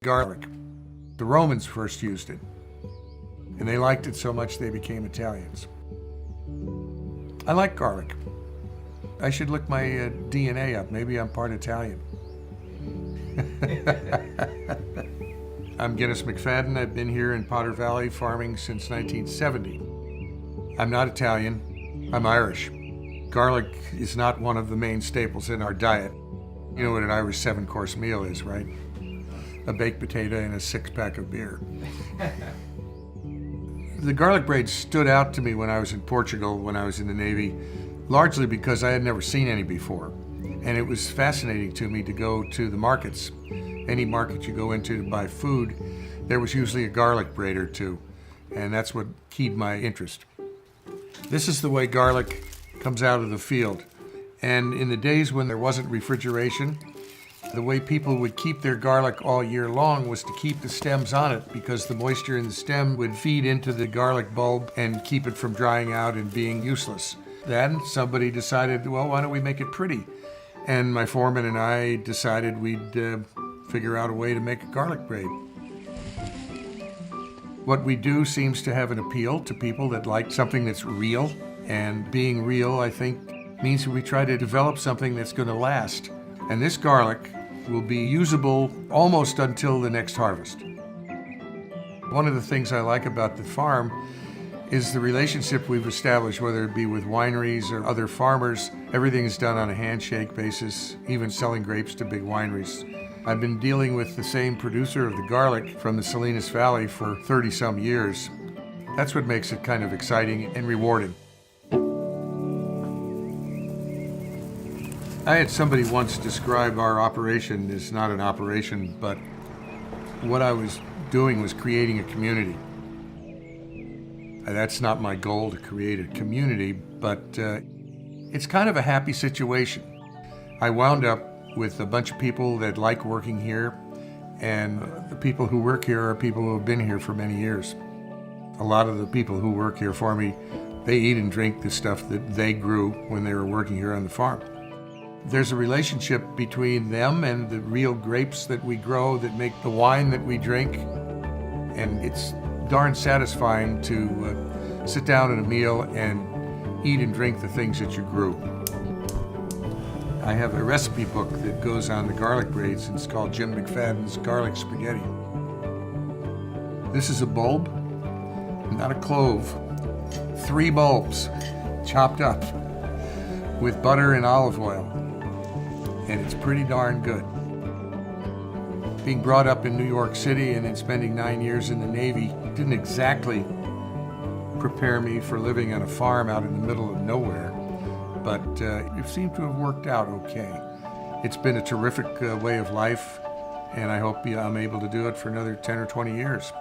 Garlic. The Romans first used it, and they liked it so much they became Italians. I like garlic. I should look my DNA up. Maybe I'm part Italian. I'm Guinness McFadden. I've been here in Potter Valley farming since 1970. I'm not Italian. I'm Irish. Garlic is not one of the main staples in our diet. You know what an Irish 7-course meal is, right? A baked potato and a 6-pack of beer. The garlic braids stood out to me when I was in Portugal, when I was in the Navy, largely because I had never seen any before. And it was fascinating to me to go to the markets. Any market you go into to buy food, there was usually a garlic braid or two. And that's what keyed my interest. This is the way garlic comes out of the field. And in the days when there wasn't refrigeration, the way people would keep their garlic all year long was to keep the stems on it, because the moisture in the stem would feed into the garlic bulb and keep it from drying out and being useless. Then somebody decided, well, why don't we make it pretty? And my foreman and I decided we'd figure out a way to make a garlic braid. What we do seems to have an appeal to people that like something that's real. And being real, I think, means that we try to develop something that's going to last. And this garlic will be usable almost until the next harvest. One of the things I like about the farm is the relationship we've established, whether it be with wineries or other farmers. Everything is done on a handshake basis, even selling grapes to big wineries. I've been dealing with the same producer of the garlic from the Salinas Valley for 30-some years. That's what makes it kind of exciting and rewarding. I had somebody once describe our operation as not an operation, but what I was doing was creating a community. That's not my goal, to create a community, but it's kind of a happy situation. I wound up with a bunch of people that like working here, and the people who work here are people who have been here for many years. A lot of the people who work here for me, they eat and drink the stuff that they grew when they were working here on the farm. There's a relationship between them and the real grapes that we grow that make the wine that we drink. And it's darn satisfying to sit down at a meal and eat and drink the things that you grew. I have a recipe book that goes on the garlic braids, and it's called Jim McFadden's Garlic Spaghetti. This is a bulb, not a clove. 3 bulbs chopped up with butter and olive oil. And it's pretty darn good. Being brought up in New York City and then spending 9 years in the Navy didn't exactly prepare me for living on a farm out in the middle of nowhere, but it seemed to have worked out okay. It's been a terrific way of life, and I hope I'm able to do it for another 10 or 20 years.